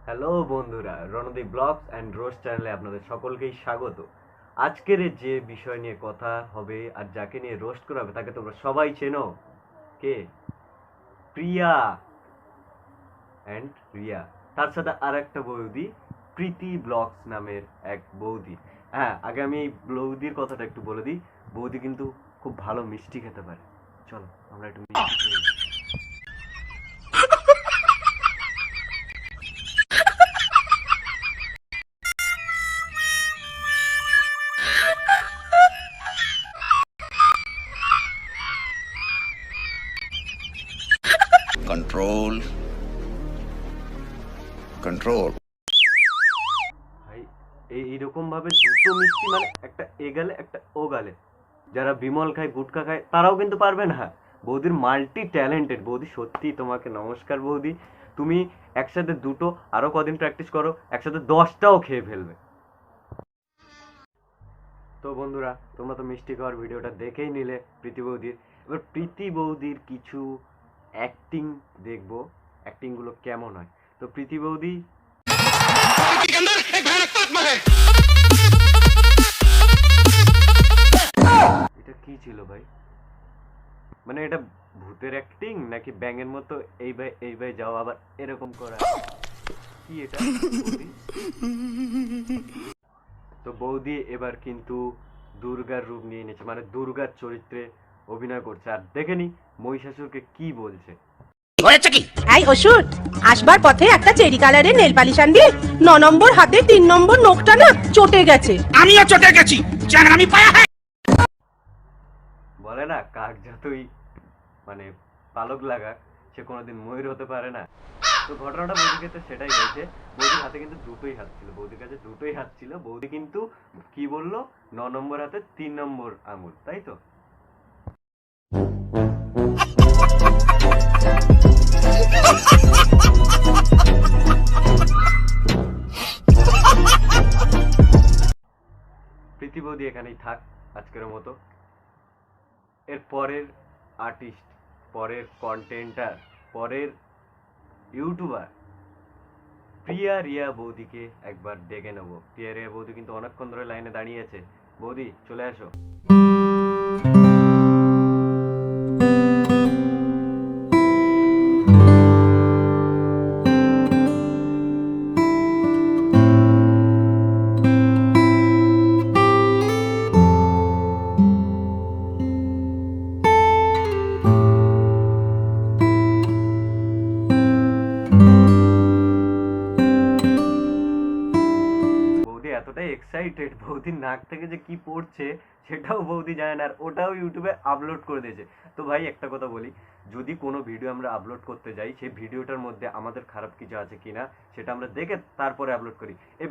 Hello বন্ধুরা, Randeep blogs and roast চ্যানেলে আপনাদের সকলকেই স্বাগত। আজকের যে বিষয় নিয়ে কথা হবে আর যাকে নিয়ে রোস্ট করা হবে তাকে তোমরা সবাই চেনো। কে? প্রিয়া অ্যান্ড রিয়া। তার সাথে আর একটা বৌদি, প্রীতি ব্লগস নামের এক বৌদি। হ্যাঁ, আগে আমি এই বৌদির কথাটা একটু বলে দিই। বৌদি কিন্তু খুব ভালো মিষ্টি খেতে পারে। চলো আমরা একটু মিষ্টি খেয়ে নিই। control control ভাই, এইরকম ভাবে দুটো মিষ্টি, মানে একটা এ গালে একটা ও গালে। যারা বিমল খায়, গুটখা খায়, তারাও কিন্তু পারবে না। বৌদির মাল্টি ট্যালেন্টেড। বৌদি সত্যি তোমাকে নমস্কার বৌদি। তুমি একসাথে দুটো, আরো কদিন প্র্যাকটিস করো, একসাথে 10টাও খেয়ে ফেলবে। তো বন্ধুরা, তোমরা তো মিষ্টি খাওয়ার ভিডিওটা দেখেই নিলে প্রীতি বৌদির। এবার প্রীতি বৌদির কিছু অ্যাক্টিং দেখবো, অ্যাক্টিং গুলো কেমন হয়। তো প্রীতি বৌদি, এটা কি ছিল ভাই? মানে এটা ভূতের অ্যাক্টিং নাকি ব্যাঙের মতো এই ভাই যাও আবার এরকম করা? কি এটা বৌদি? তো বৌদি এবার কিন্তু দুর্গার রূপ নিয়ে নিয়েছে, মানে দুর্গার চরিত্রে অভিনয় করছে। আর দেখেনি মহিষাসুরকে কি বলছে। এই ওষুধ আসবার পথে একটা চেরি কালারের নেল পালিশ আনবি। 9 নম্বর হাতে 3 নম্বর নখটা না চটে গেছে। আমিও চটে গেছি, চ্যাংড়ামি পায়া হয়। বলে না, কাক যতই মানে পালক লাগাক, সে কোনোদিন ময়ূর হতে পারে না। তো ঘটনাটা বৌদির ক্ষেত্রে সেটাই হয়েছে। বৌদির হাতে কিন্তু দুটোই হাত ছিল, বৌদির কাছে দুটোই হাত ছিল। বৌদি কিন্তু কি বললো, 9 নম্বর হাতে 3 নম্বর আঙুল, তাই তো? প্রীতি বৌদি এখানেই থাক আজকের মতো। এর পরের আর্টিস্ট, পরের কন্টেন্টার, পরের ইউটিউবার প্রিয়া রিয়া বৌদিকে একবার ডেকে নেবো। প্রিয়া রিয়া বৌদি কিন্তু অনেকক্ষণ ধরে লাইনে দাঁড়িয়ে আছে। বৌদি চলে আসো। বৌদি এতটাই এক্সাইটেড, বৌদির নাক থেকে যে কি পড়ছে সেটাও বৌদি জানে না, আর ওটাও ইউটিউবে আপলোড করে দিয়েছে। তো ভাই একটা কথা বলি, যদি কোনো ভিডিও আমরা আপলোড করতে যাই, সেই ভিডিওটার মধ্যে আমাদের খারাপ কিছু আছে কিনা সেটা আমরা দেখে তারপরে আপলোড করি। এই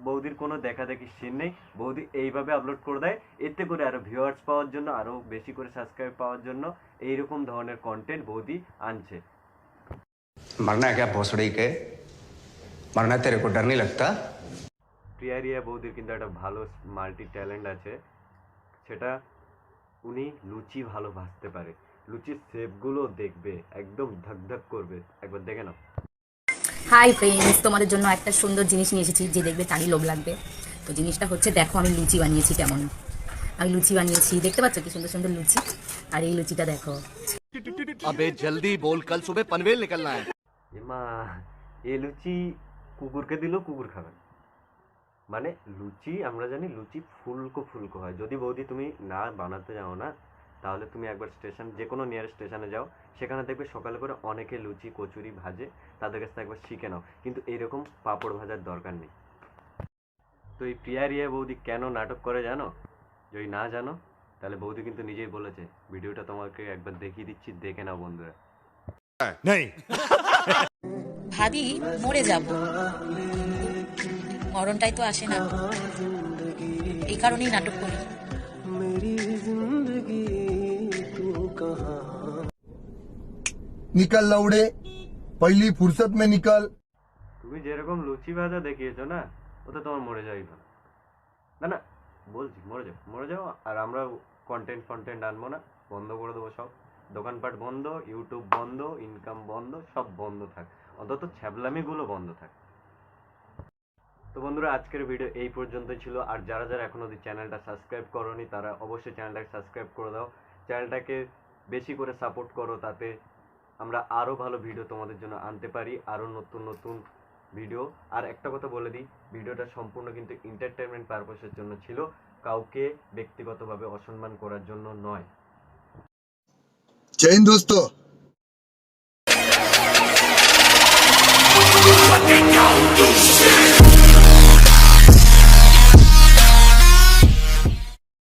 বৌদির কোনো দেখা দেখি সিন নেই। বৌদি এইভাবে আপলোড করে দেয়, এতে করে আরো ভিউয়ার্স পাওয়ার জন্য, আরো বেশি করে সাবস্ক্রাইব পাওয়ার জন্য এইরকম ধরনের কন্টেন্ট বৌদি আনছে। मरना है क्या भोसड़ी के? मरना तेरे को डर नहीं लगता? প্রিয়া রিয়া বৌদির কিন্তু একটা ভালো মাল্টি ট্যালেন্ট আছে, সেটা উনি লুচি ভালো ভাজতে পারে। লুচির শেপগুলো দেখবে একদম ধাক ধাক করবে, একবার দেখে নাও। হাই ফ্রেন্ডস, তোমাদের জন্য একটা সুন্দর জিনিস নিয়ে এসেছি, যে দেখবে তারই লোভ লাগবে। তো জিনিসটা হচ্ছে, দেখো আমি লুচি বানিয়েছি কেমন। আমি লুচি বানিয়েছি, দেখতে পাচ্ছ কি সুন্দর সুন্দর লুচি। আর এই লুচিটা দেখো। अबे जल्दी बोल, कल सुबह पनवेल निकलना है। এমা, এ লুচি কুকুরকে দিলেও কুকুর খাবে। মানে লুচি আমরা জানি লুচি ফুলকো ফুলকো হয়। যদি বৌদি তুমি না বানাতে যাও না, তাহলে তুমি একবার স্টেশন, যে কোনো নিয়ারেস্ট স্টেশনে যাও, সেখানে দেখবে সকালে করে অনেকে লুচি কচুরি ভাজে, তাদের কাছ থেকে একবার শিখে নাও। কিন্তু এইরকম পাঁপড় ভাজার দরকার নেই। তো এই প্রিয়া রিয়া বৌদি কেন নাটক করে জানো? যদি না জানো তাহলে বৌদি কিন্তু নিজেই বলেছে। ভিডিওটা তোমাকে একবার দেখিয়ে দিচ্ছি, দেখে নাও বন্ধুরা। नहीं ভাবি মরে যাব, মরণটাই তো আসে না, এই কারণেই নাটক করি। निकल लौड़े, पहली फुर्सत में निकल। তুমি যেরকম লুচি ভাজা দেখিয়েছো না, ওতে তোমার মরে যাওয়াই ভালো। না না, বলছি মরে যাও, মরে যাও। আর আমরা কন্টেন্ট আনবো না, বন্ধ করে দেবো সব। দোকানপাট বন্ধ, ইউটিউব বন্ধ, ইনকাম বন্ধ, সব বন্ধ থাক। অন্তত ছ্যাবলামিগুলো বন্ধ থাক। তো বন্ধুরা, আজকের ভিডিও এই পর্যন্তই ছিল। আর যারা যারা এখনো অবধি চ্যানেলটা সাবস্ক্রাইব করোনি তারা অবশ্যই চ্যানেলটাকে সাবস্ক্রাইব করে দাও, চ্যানেলটাকে বেশি করে সাপোর্ট করো, তাতে আমরা আরও ভালো ভিডিও তোমাদের জন্য আনতে পারি, আরও নতুন নতুন ভিডিও। আর একটা কথা বলে দিই, ভিডিওটা সম্পূর্ণ কিন্তু এন্টারটেনমেন্ট পারপাসের জন্য ছিল, কাউকে ব্যক্তিগতভাবে অসম্মান করার জন্য নয়। जय हिंद दोस्तों।